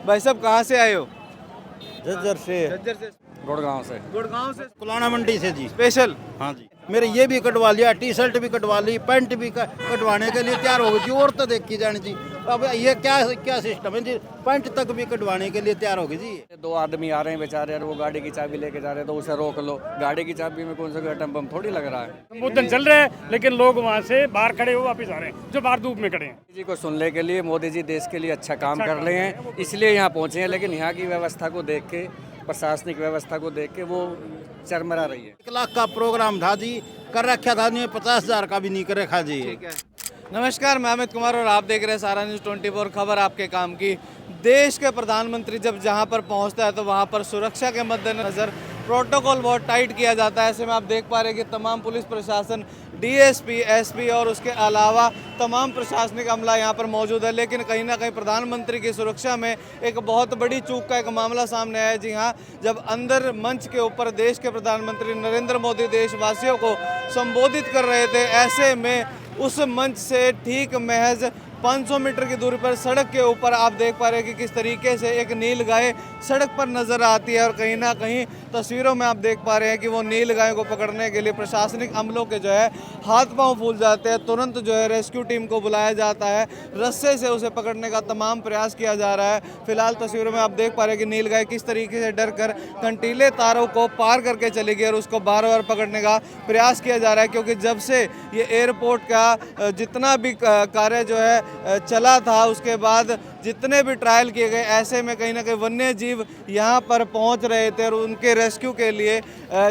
भाई साहब कहाँ से आए हो? झज्जर से। झज्जर से। गुड़गांव से। गुड़गांव से पुलाना मंडी से जी। स्पेशल। हाँ जी, मेरे ये भी कटवा लिया, टी शर्ट भी कटवा ली, पैंट भी कटवाने के लिए तैयार हो गई जी। और तो देखी जानी जी, अब ये क्या क्या सिस्टम है जी, पैंट तक भी कटवाने के लिए तैयार हो गई जी। दो आदमी आ रहे हैं बेचारे, और वो गाड़ी की चाबी लेके जा रहे हैं, तो उसे रोक लो। गाड़ी की चाबी में कौन सा एटम बम थोड़ी लग रहा है। संबोधन चल रहा है, लेकिन लोग वहाँ से बाहर खड़े हो वापस आ रहे हैं, जो बाहर धूप में खड़े हैं। जी को सुनने के लिए मोदी जी देश के लिए अच्छा काम कर रहे हैं, इसलिए यहाँ पहुँचे हैं। लेकिन यहाँ की व्यवस्था को देख के, प्रशासनिक व्यवस्था को देख के वो चरमरा रही है। 1 लाख का प्रोग्राम था जी, कर रखा था नहीं, 50,000 का भी नहीं कर रखा जी। ठीक है। नमस्कार, मैं अमित कुमार और आप देख रहे हैं सारा न्यूज़ 24, खबर आपके काम की। देश के प्रधानमंत्री जब जहां पर पहुंचता है तो वहां पर सुरक्षा के मद्देनज़र प्रोटोकॉल बहुत टाइट किया जाता है। ऐसे में आप देख पा रहे हैं कि तमाम पुलिस प्रशासन, डीएसपी, एसपी और उसके अलावा तमाम प्रशासनिक अमला यहाँ पर मौजूद है। लेकिन कहीं ना कहीं प्रधानमंत्री की सुरक्षा में एक बहुत बड़ी चूक का एक मामला सामने आया है। जी हाँ, जब अंदर मंच के ऊपर देश के प्रधानमंत्री नरेंद्र मोदी देशवासियों को संबोधित कर रहे थे, ऐसे में उस मंच से ठीक महज 500 मीटर की दूरी पर सड़क के ऊपर आप देख पा रहे हैं कि किस तरीके से एक नील गाय सड़क पर नज़र आती है। और कहीं ना कहीं तस्वीरों में आप देख पा रहे हैं कि वो नील गाय को पकड़ने के लिए प्रशासनिक अमलों के जो है हाथ पांव फूल जाते हैं। तुरंत जो है रेस्क्यू टीम को बुलाया जाता है, रस्से से उसे पकड़ने का तमाम प्रयास किया जा रहा है। फिलहाल तस्वीरों में आप देख पा रहे हैं कि नील गाय किस तरीके से डर कर कंटीले तारों को पार करके चली गई और उसको बार बार पकड़ने का प्रयास किया जा रहा है। क्योंकि जब से ये एयरपोर्ट का जितना भी कार्य जो है चला था, उसके बाद जितने भी ट्रायल किए गए, ऐसे में कहीं ना कहीं वन्य जीव यहाँ पर पहुँच रहे थे और उनके रेस्क्यू के लिए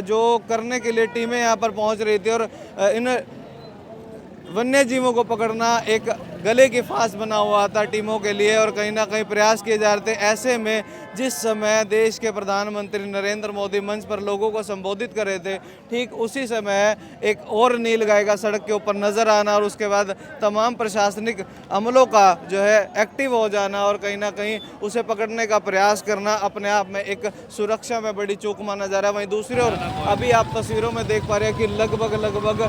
जो करने के लिए टीमें यहाँ पर पहुँच रही थी। और इन वन्य जीवों को पकड़ना एक गले की फांस बना हुआ था टीमों के लिए और कहीं ना कहीं प्रयास किए जा रहे थे। ऐसे में जिस समय देश के प्रधानमंत्री नरेंद्र मोदी मंच पर लोगों को संबोधित कर रहे थे, ठीक उसी समय एक और नील गाय का सड़क के ऊपर नज़र आना और उसके बाद तमाम प्रशासनिक अमलों का जो है एक्टिव हो जाना और कहीं ना कहीं उसे पकड़ने का प्रयास करना अपने आप में एक सुरक्षा में बड़ी चूक माना जा रहा है। वहीं दूसरी ओर अभी आप तस्वीरों में देख पा रहे हैं कि लगभग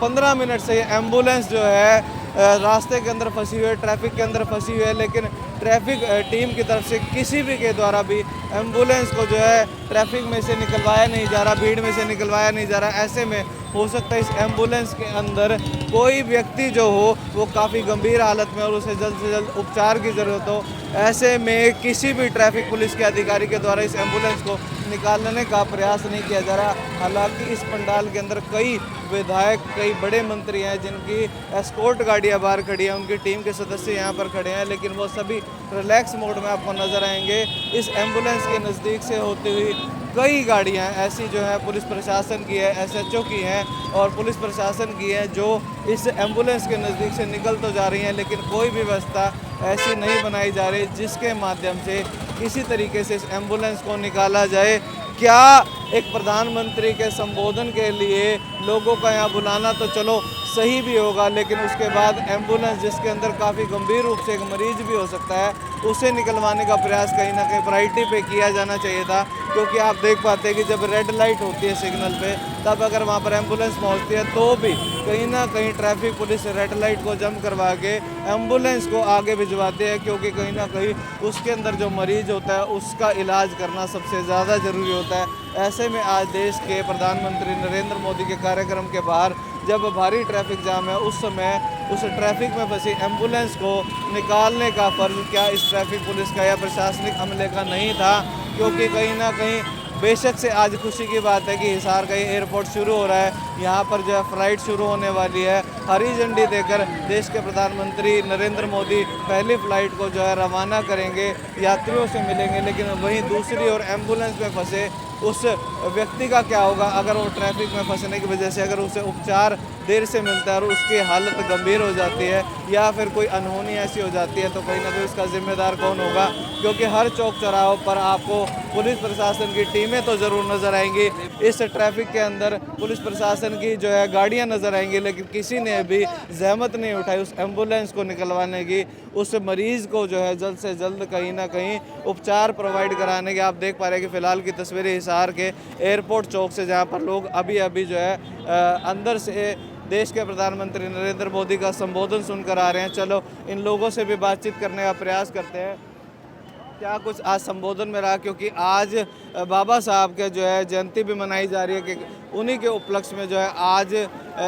15 मिनट से एम्बुलेंस जो है रास्ते के अंदर फंसी हुई है, ट्रैफिक के अंदर फंसी हुई है। लेकिन ट्रैफिक टीम की तरफ से किसी भी के द्वारा भी एम्बुलेंस को जो है ट्रैफिक में से निकलवाया नहीं जा रहा, भीड़ में से निकलवाया नहीं जा रहा। ऐसे में हो सकता है इस एम्बुलेंस के अंदर कोई व्यक्ति जो हो वो काफ़ी गंभीर हालत में और उसे जल्द से जल्द उपचार की ज़रूरत हो। ऐसे में किसी भी ट्रैफिक पुलिस के अधिकारी के द्वारा इस एम्बुलेंस को निकालने का प्रयास नहीं किया जा रहा। हालांकि इस पंडाल के अंदर कई विधायक, कई बड़े मंत्री हैं जिनकी एस्कॉर्ट गाड़ियां बाहर खड़ी हैं, उनकी टीम के सदस्य यहां पर खड़े हैं, लेकिन वो सभी रिलैक्स मोड में आपको नज़र आएंगे। इस एम्बुलेंस के नज़दीक से होती हुई कई गाड़ियां ऐसी जो है पुलिस प्रशासन की है, एसएचओ की हैं और पुलिस प्रशासन की है जो इस एम्बुलेंस के नज़दीक से निकल तो जा रही हैं, लेकिन कोई भी व्यवस्था ऐसी नहीं बनाई जा रही जिसके माध्यम से किसी तरीके से इस एम्बुलेंस को निकाला जाए। क्या एक प्रधानमंत्री के संबोधन के लिए लोगों का यहाँ बुलाना तो चलो सही भी होगा, लेकिन उसके बाद एम्बुलेंस जिसके अंदर काफ़ी गंभीर रूप से एक मरीज भी हो सकता है, उसे निकलवाने का प्रयास कहीं ना कहीं प्रायोरिटी पे किया जाना चाहिए था। क्योंकि आप देख पाते हैं कि जब रेड लाइट होती है सिग्नल पे, तब अगर वहाँ पर एम्बुलेंस पहुँचती है तो भी कहीं ना कहीं ट्रैफिक पुलिस रेड लाइट को जम करवा के एम्बुलेंस को आगे भिजवाते हैं, क्योंकि कहीं ना कहीं उसके अंदर जो मरीज होता है उसका इलाज करना सबसे ज़्यादा ज़रूरी होता है। ऐसे में आज देश के प्रधानमंत्री नरेंद्र मोदी के कार्यक्रम के बाहर जब भारी ट्रैफिक जाम है, उस समय उस ट्रैफिक में फंसी एम्बुलेंस को निकालने का फ़र्ज क्या इस ट्रैफिक पुलिस का या प्रशासनिक अमले का नहीं था? क्योंकि कहीं ना कहीं बेशक से आज खुशी की बात है कि हिसार का एयरपोर्ट शुरू हो रहा है, यहाँ पर जो है फ़्लाइट शुरू होने वाली है। हरी झंडी देकर देश के प्रधानमंत्री नरेंद्र मोदी पहली फ़्लाइट को जो है रवाना करेंगे, यात्रियों से मिलेंगे। लेकिन वहीं दूसरी ओर एम्बुलेंस में फंसे उस व्यक्ति का क्या होगा अगर वो ट्रैफिक में फंसने की वजह से अगर उसे उपचार देर से मिलता है और उसकी हालत गंभीर हो जाती है या फिर कोई अनहोनी ऐसी हो जाती है, तो कहीं ना कहीं उसका जिम्मेदार कौन होगा? क्योंकि हर चौक चौराहों पर आपको पुलिस प्रशासन की टीमें तो ज़रूर नज़र आएंगी, इस ट्रैफिक के अंदर पुलिस प्रशासन की जो है गाड़ियाँ नज़र आएंगी, लेकिन किसी ने भी जहमत नहीं उठाई उस एम्बुलेंस को निकलवाने की, उस मरीज़ को जो है जल्द से जल्द कहीं ना कहीं उपचार प्रोवाइड कराने के। आप देख पा रहे हैं कि फ़िलहाल की तस्वीरें हिसार के एयरपोर्ट चौक से, जहाँ पर लोग अभी जो है अंदर से देश के प्रधानमंत्री नरेंद्र मोदी का संबोधन सुनकर आ रहे हैं। चलो इन लोगों से भी बातचीत करने का प्रयास करते हैं। क्या कुछ आज संबोधन में रहा, क्योंकि आज बाबा साहब के जो है जयंती भी मनाई जा रही है, कि उन्हीं के उपलक्ष्य में जो है आज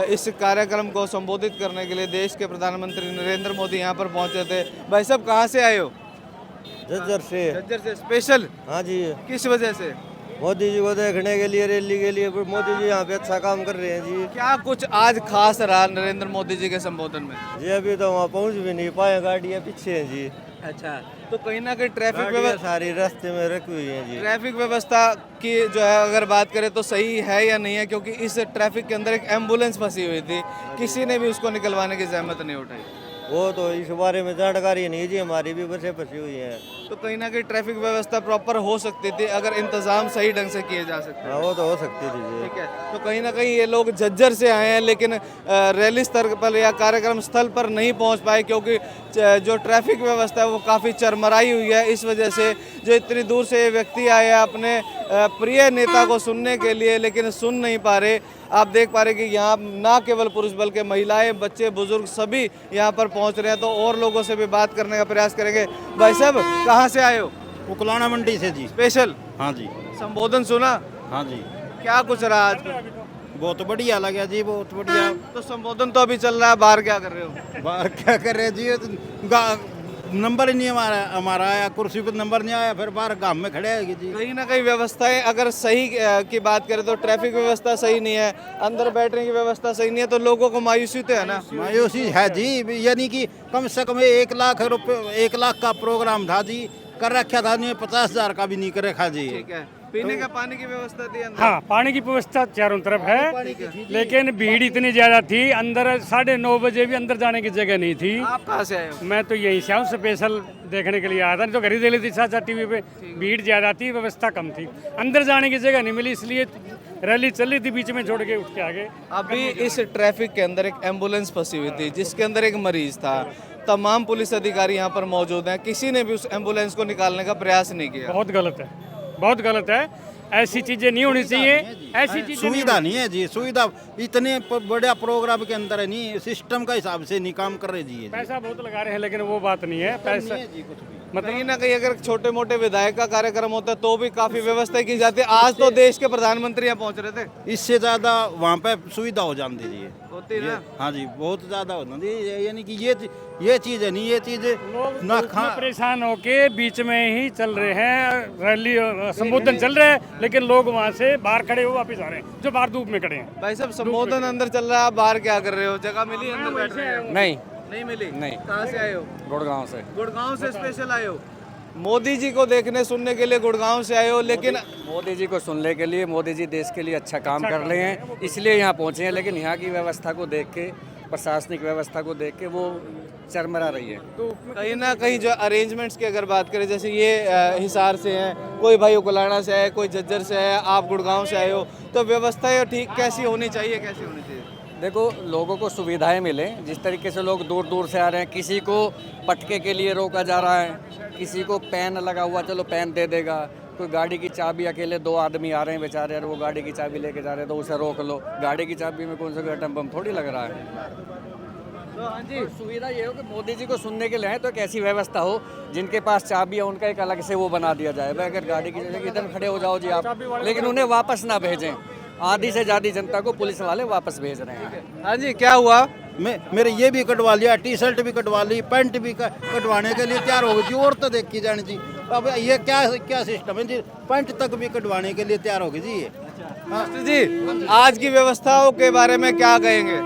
इस कार्यक्रम को संबोधित करने के लिए देश के प्रधानमंत्री नरेंद्र मोदी यहाँ पर पहुँचे थे। भाई साहब कहाँ से आए हो? झज्जर से। झज्जर से स्पेशल? हाँ जी, किस वजह से? मोदी जी को देखने के लिए, रैली के लिए। मोदी जी यहाँ पे अच्छा काम कर रहे हैं जी। क्या कुछ आज खास रहा नरेंद्र मोदी जी के संबोधन में? जी अभी तो वहाँ पहुँच भी नहीं पाए, गाड़ियाँ पीछे हैं जी। अच्छा, तो कहीं ना कहीं ट्रैफिक गाड़ियाँ व्यवस्था, सारी रास्ते में रखी हुई हैं जी। ट्रैफिक व्यवस्था की जो है अगर बात करें तो सही है या नहीं है? क्योंकि इस ट्रैफिक के अंदर एक एम्बुलेंस फंसी हुई थी, किसी ने भी उसको निकलवाने की जहमत नहीं उठाई। वो तो इस बारे में जानकारी नहीं जी, हमारी भी बसें फंसी हुई हैं। तो कहीं ना कहीं ट्रैफिक व्यवस्था प्रॉपर हो सकती थी अगर इंतजाम सही ढंग से किए जा सकते। हाँ वो तो हो सकती थी जी। ठीक है, तो कहीं ना कहीं ये लोग झज्जर से आए हैं, लेकिन रैली स्तर पर या कार्यक्रम स्थल पर नहीं पहुंच पाए, क्योंकि जो ट्रैफिक व्यवस्था है वो काफ़ी चरमराई हुई है। इस वजह से जो इतनी दूर से ये व्यक्ति आए हैं अपने प्रिय नेता को सुनने के लिए, लेकिन सुन नहीं पा रहे। आप देख पा रहे कि यहाँ ना केवल पुरुष बल्कि महिलाएं, बच्चे, बुजुर्ग सभी यहाँ पर पहुँच रहे हैं। तो और लोगों से भी बात करने का प्रयास करेंगे। भाई साहब कहाँ से आए हो? उकलाना मंडी से जी। स्पेशल? हाँ जी। संबोधन सुना? हाँ जी, क्या कुछ रहा आज? बहुत बढ़िया लगा जी, बहुत बढ़िया। तो संबोधन तो अभी चल रहा है, बाहर क्या कर रहे हो? बाहर क्या कर रहे हैं जी, ये तो नंबर ही नहीं हमारा आया, कुर्सी पर नंबर नहीं आया, फिर बाहर गांव में खड़े हैं जी। कहीं ना कहीं व्यवस्थाएं अगर सही की बात करें तो ट्रैफिक व्यवस्था सही नहीं है, अंदर बैठने की व्यवस्था सही नहीं है, तो लोगों को मायूसी तो है ना? मायूसी है जी, यानी कि कम से कम 1 लाख रुपए, 1 लाख का प्रोग्राम था जी, कर रखा था नहीं, 50,000 का भी नहीं कर रखा जी। ठीक है, पीने का पानी की व्यवस्था थी अंदर? हाँ, पानी की व्यवस्था चारों तरफ है, लेकिन भीड़ इतनी ज्यादा थी, अंदर 9:30 बजे भी अंदर जाने की जगह नहीं थी। आप कहाँ से आए हो? मैं तो यहीं से आऊँ, स्पेशल देखने के लिए आया था, नहीं तो घर ही देख ली थी साथ टीवी पे। भीड़ ज्यादा थी, व्यवस्था कम थी, अंदर जाने की जगह नहीं मिली, इसलिए रैली चल रही थी, बीच में छोड़ के उठ के आगे। अभी इस ट्रैफिक के अंदर एक एम्बुलेंस फंसी हुई थी जिसके अंदर एक मरीज था। तमाम पुलिस अधिकारी यहाँ पर मौजूद हैं, किसी ने भी उस एम्बुलेंस को निकालने का प्रयास नहीं किया। बहुत गलत है, बहुत गलत है, ऐसी चीजें नहीं होनी चाहिए, ऐसी चीजें सुविधा नहीं है जी, सुविधा इतने बड़ा प्रोग्राम के अंदर है नहीं, सिस्टम का हिसाब से नहीं काम कर रहे जी। पैसा बहुत लगा रहे हैं, लेकिन वो बात नहीं है। पैसा कहीं ना कहीं अगर छोटे मोटे विधायक का कार्यक्रम होता है तो भी काफी व्यवस्था की जाती है। आज तो देश के प्रधानमंत्री यहाँ पहुँच रहे थे, इससे ज्यादा वहाँ पे सुविधा हो जाती जी। होती ना? हाँ जी, बहुत ज्यादा होना जी, यानी कि ये चीज है नहीं, ये चीज ना उसमें परेशान होके बीच में ही चल रहे हैं, रैली संबोधन चल रहा है, लेकिन लोग वहाँ से बाहर खड़े हो वापिस आ रहे हैं, जो बाहर धूप में खड़े हैं। भाई साहब संबोधन अंदर चल रहा है, आप बाहर क्या कर रहे हो? जगह मिली अंदर बैठ रहे हो? नहीं नहीं मिली? नहीं। कहाँ से आए हो? गुड़गांव से। गुड़गांव से स्पेशल आए हो? मोदी जी को देखने सुनने के लिए गुड़गांव से आए हो, लेकिन मोदी जी को सुनने के लिए, मोदी जी देश के लिए अच्छा काम कर रहे हैं, इसलिए यहाँ पहुँचे हैं। लेकिन यहाँ की व्यवस्था को देख के, प्रशासनिक व्यवस्था को देख के वो चरमरा रही है। तो कहीं ना कहीं जो अरेंजमेंट्स की अगर बात करें, जैसे ये हिसार से हैं, कोई भाई उकलाना से है, कोई झज्जर से है, आप गुड़गांव से आए हो, तो व्यवस्था ठीक कैसी होनी चाहिए, कैसी होनी चाहिए? देखो, लोगों को सुविधाएं मिले, जिस तरीके से लोग दूर दूर से आ रहे हैं, किसी को पटके के लिए रोका जा रहा है, किसी को पेन लगा हुआ, चलो पेन दे देगा, कोई गाड़ी की चाबी, अकेले 2 आदमी आ रहे हैं बेचारे, और वो गाड़ी की चाबी लेके जा रहे हैं तो उसे रोक लो। गाड़ी की चाबी में कौन सा एटम बम थोड़ी लग रहा है। तो हाँ जी, सुविधा ये हो कि मोदी जी को सुनने के लिए आए तो एक ऐसी व्यवस्था हो, जिनके पास चाबी है उनका एक अलग से वो बना दिया जाए। भाई अगर गाड़ी की जगह इधर खड़े हो जाओ जी आप, लेकिन उन्हें वापस ना भेजें। आधी से ज़्यादा जनता को पुलिस वाले वापस भेज रहे हैं। हाँ जी, क्या हुआ? मेरे ये भी कटवा लिया, टी-शर्ट भी कटवा ली, पैंट भी कटवाने के लिए तैयार हो गई जी, और तो देखी जानी जी। अब ये क्या सिस्टम है जी, पैंट तक भी कटवाने के लिए तैयार हो गई जी। मास्टर जी, आज की व्यवस्थाओं के बारे में क्या कहेंगे?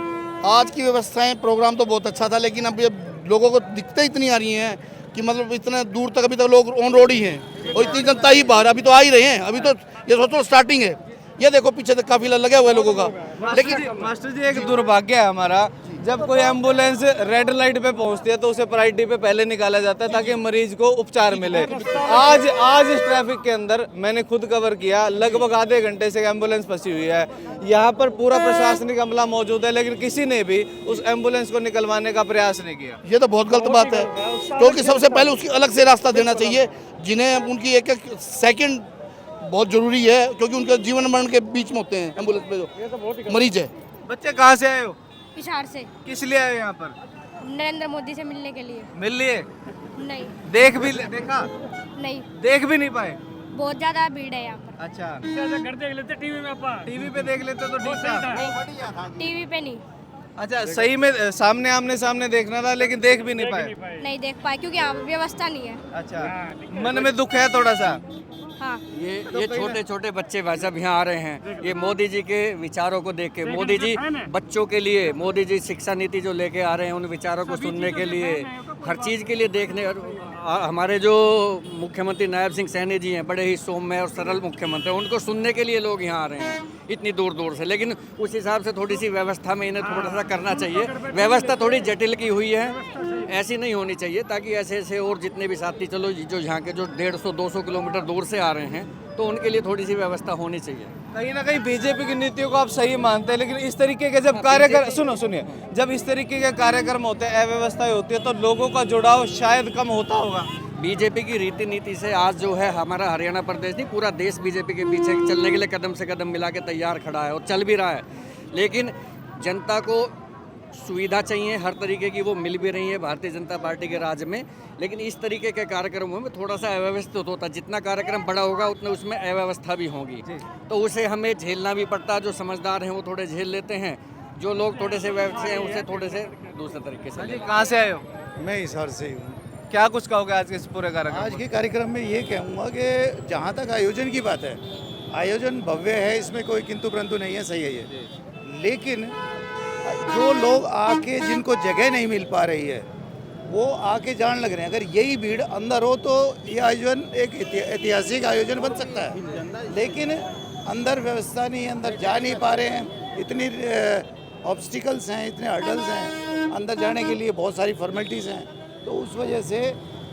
आज की व्यवस्थाएं, प्रोग्राम तो बहुत अच्छा था, लेकिन अब लोगों को दिक्कतें इतनी आ रही हैं कि मतलब इतने दूर तक अभी तक लोग ऑन रोड ही हैं, और इतनी जनता ही बाहर, अभी तो आ ही रहे हैं। अभी तो ये सोचो स्टार्टिंग है, ये देखो पीछे तक काफिला लगा हुआ है लोगों का। लेकिन मास्टर जी एक दुर्भाग्य है हमारा, जब कोई एम्बुलेंस रेड लाइट पे पहुंचती है तो उसे प्रायोरिटी पे पहले निकाला जाता है ताकि मरीज को उपचार मिले। आज इस ट्रैफिक के अंदर मैंने खुद कवर किया, लगभग आधे घंटे से एम्बुलेंस फंसी हुई है। यहाँ पर पूरा प्रशासनिक अमला मौजूद है, लेकिन किसी ने भी उस एम्बुलेंस को निकलवाने का प्रयास नहीं किया। ये तो बहुत गलत बात है, क्योंकि सबसे पहले उसकी अलग से रास्ता देना चाहिए, जिन्हें उनकी एक सेकंड बहुत जरूरी है, क्योंकि उनके जीवन मरण के बीच में होते हैं एम्बुलेंस पे जो मरीज है। बच्चे कहाँ से आए हो? हिसार से। किस लिए आए हो यहाँ पर? नरेंद्र मोदी से मिलने के लिए। मिल लिए? नहीं। देखा? नहीं, देख भी नहीं पाए? बहुत ज्यादा भीड़ है यहाँ पर। अच्छा, घर देख लेते टीवी में अपा टीवी पे देख लेते तो ठीक था। टीवी पे नहीं, अच्छा, सही में सामने आमने सामने देखना था लेकिन देख भी नहीं पाए? नहीं देख पाए क्योंकि यहाँ पर व्यवस्था नहीं है। अच्छा, मन में दुख है थोड़ा सा? हाँ, ये छोटे छोटे बच्चे भाई साहब यहाँ आ रहे हैं, ये मोदी जी के विचारों को देख के, मोदी जी बच्चों के लिए, मोदी जी शिक्षा नीति जो लेके आ रहे हैं उन विचारों को सुनने के लिए, हर चीज़ के लिए देखने। हमारे जो मुख्यमंत्री नायब सिंह सैनी जी हैं, बड़े ही सौम्य और सरल मुख्यमंत्री, उनको सुनने के लिए लोग यहाँ आ रहे हैं इतनी दूर दूर से। लेकिन उस हिसाब से थोड़ी सी व्यवस्था में इन्हें थोड़ा सा करना चाहिए। व्यवस्था थोड़ी जटिल की हुई है, ऐसी नहीं होनी चाहिए, ताकि ऐसे ऐसे और जितने भी साथी चलो जो यहाँ के जो 150-200 किलोमीटर दूर से आ रहे हैं, तो उनके लिए थोड़ी सी व्यवस्था होनी चाहिए। कहीं ना कहीं बीजेपी की नीतियों को आप सही मानते हैं, लेकिन इस तरीके के जब कार्यक्रम, सुनिए, जब इस तरीके के कार्यक्रम होते हैं, अव्यवस्थाएं होती है, तो लोगों का जुड़ाव शायद कम होता होगा। बीजेपी की रीति नीति से आज जो है हमारा हरियाणा प्रदेश नहीं, पूरा देश बीजेपी के पीछे चलने के लिए कदम से कदम मिला के तैयार खड़ा है और चल भी रहा है। लेकिन जनता को सुविधा चाहिए हर तरीके की, वो मिल भी रही है भारतीय जनता पार्टी के राज में। लेकिन इस तरीके के कार्यक्रमों में थोड़ा सा अव्यवस्थित होता है। जितना कार्यक्रम बड़ा होगा उतना उसमें अव्यवस्था भी होगी, तो उसे हमें झेलना भी पड़ता है। जो समझदार हैं वो थोड़े झेल लेते हैं, जो लोग थोड़े से व्यवस्थित हैं उसे थोड़े से दूसरे तरीके से। कहाँ से आए हो? मैं हिसार से ही हूँ। क्या कुछ कहोगे आज के इस पूरे कार्यक्रम? आज के कार्यक्रम में ये कहूँगा कि जहाँ तक आयोजन की बात है, आयोजन भव्य है, इसमें कोई किंतु परंतु नहीं है, सही है ये। लेकिन जो लोग आके जिनको जगह नहीं मिल पा रही है, वो आके जान लग रहे हैं। अगर यही भीड़ अंदर हो तो ये आयोजन एक ऐतिहासिक आयोजन बन सकता है। लेकिन अंदर व्यवस्था नहीं है, अंदर जा नहीं पा रहे हैं, इतनी ऑब्स्टिकल्स हैं, इतने हर्डल्स हैं, अंदर जाने के लिए बहुत सारी फॉर्मेलिटीज़ हैं। तो उस वजह से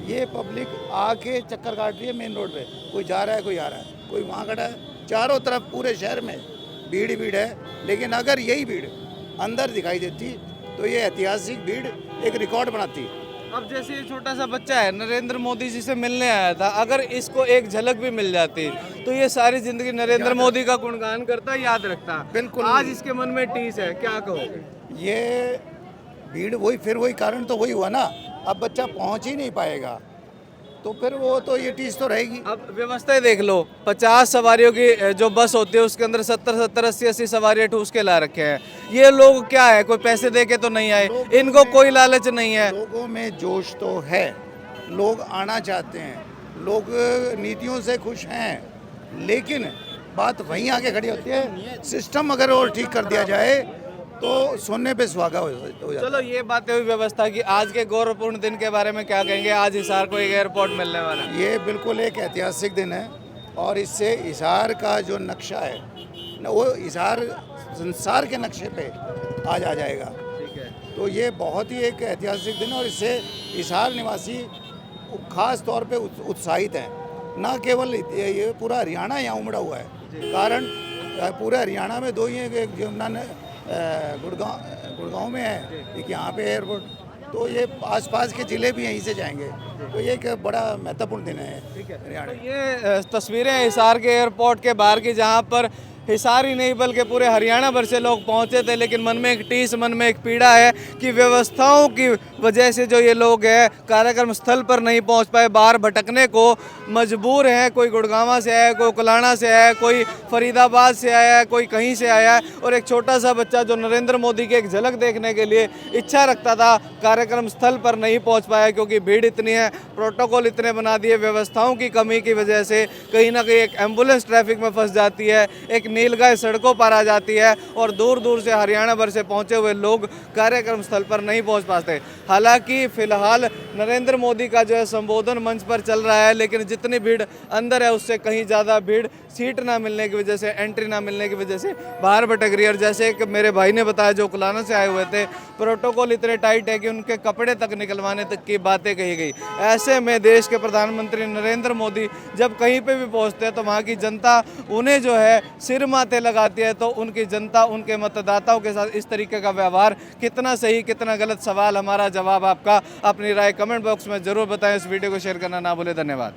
ये पब्लिक आके चक्कर काट रही है मेन रोड पे। कोई जा रहा है, कोई आ रहा है, कोई वहाँ खड़ा है। चारों तरफ पूरे शहर में भीड़ ही भीड़ है। लेकिन अगर यही भीड़ अंदर दिखाई देती तो ये ऐतिहासिक भीड़ एक रिकॉर्ड बनाती। अब जैसे ये छोटा सा बच्चा है, नरेंद्र मोदी जी से मिलने आया था, अगर इसको एक झलक भी मिल जाती तो ये सारी जिंदगी नरेंद्र मोदी का गुणगान करता, याद रखता। बिल्कुल। आज इसके मन में टीस है, क्या कहोगे? ये भीड़ वही कारण तो वही हुआ ना। अब बच्चा पहुंच ही नहीं पाएगा तो फिर वो तो ये टीस तो रहेगी। अब व्यवस्थाएं देख लो, 50 सवारियों की जो बस होती है उसके अंदर 70, 80 सवारियां ठूस के ला रखे हैं। ये लोग क्या है, कोई पैसे दे के तो नहीं आए, इनको कोई लालच नहीं है। लोगों में जोश तो है, लोग आना चाहते हैं, लोग नीतियों से खुश हैं, लेकिन बात वहीं आके खड़ी होती है। सिस्टम अगर और ठीक कर दिया जाए तो सोने पे सुहागा हो जाता। चलो, ये बातें हुई व्यवस्था की। आज के गौरवपूर्ण दिन के बारे में क्या कहेंगे? आज हिसार को एक एयरपोर्ट मिलने वाला है। ये बिल्कुल एक ऐतिहासिक दिन है और इससे हिसार का जो नक्शा है वो हिसार संसार के नक्शे पे आज आ जाएगा। ठीक है। तो ये बहुत ही एक ऐतिहासिक दिन है और इससे हिसार निवासी खास तौर पे उत्साहित हैं। न केवल ये पूरा हरियाणा यहाँ उमड़ा हुआ है, कारण पूरे हरियाणा में दो ही हैं, एक जमुना गुड़गांव में है, एक यहाँ पे एयरपोर्ट, तो ये आसपास के ज़िले भी यहीं से जाएंगे। तो ये एक बड़ा महत्वपूर्ण दिन है हरियाणा। ये तस्वीरें हैं हिसार के एयरपोर्ट के बाहर की, जहाँ पर हिसार ही नहीं बल्कि पूरे हरियाणा भर से लोग पहुंचे थे। लेकिन मन में एक टीस, मन में एक पीड़ा है कि व्यवस्थाओं की वजह से जो ये लोग हैं कार्यक्रम स्थल पर नहीं पहुंच पाए, बाहर भटकने को मजबूर हैं। कोई गुड़गांवा से आया है, कोई कुलाना से आया है, कोई फरीदाबाद से आया है, कोई कहीं से आया है। और एक छोटा सा बच्चा जो नरेंद्र मोदी की एक झलक देखने के लिए इच्छा रखता था, कार्यक्रम स्थल पर नहीं पहुँच पाया क्योंकि भीड़ इतनी है, प्रोटोकॉल इतने बना दिए, व्यवस्थाओं की कमी की वजह से कहीं ना कहीं एक एम्बुलेंस ट्रैफिक में फंस जाती है, एक नीलगाय सड़कों पर आ जाती है और दूर दूर से हरियाणा भर से पहुंचे हुए लोग कार्यक्रम स्थल पर नहीं पहुंच पाते। हालांकि फिलहाल नरेंद्र मोदी का जो है संबोधन मंच पर चल रहा है, लेकिन जितनी भीड़ अंदर है उससे कहीं ज़्यादा भीड़ सीट ना मिलने की वजह से, एंट्री ना मिलने की वजह से बाहर भटक रही है। और जैसे कि मेरे भाई ने बताया जो कुलाना से आए हुए थे, प्रोटोकॉल इतने टाइट है कि उनके कपड़े तक निकलवाने तक की बातें कही गई। ऐसे में देश के प्रधानमंत्री नरेंद्र मोदी जब कहीं पे भी पहुंचते हैं तो वहाँ की जनता उन्हें जो है सिर माथे लगाती है। तो उनकी जनता, उनके मतदाताओं के साथ इस तरीके का व्यवहार कितना सही, कितना गलत, सवाल हमारा, जवाब आपका। अपनी राय कमेंट बॉक्स में जरूर बताएं। इस वीडियो को शेयर करना ना भूलें। धन्यवाद।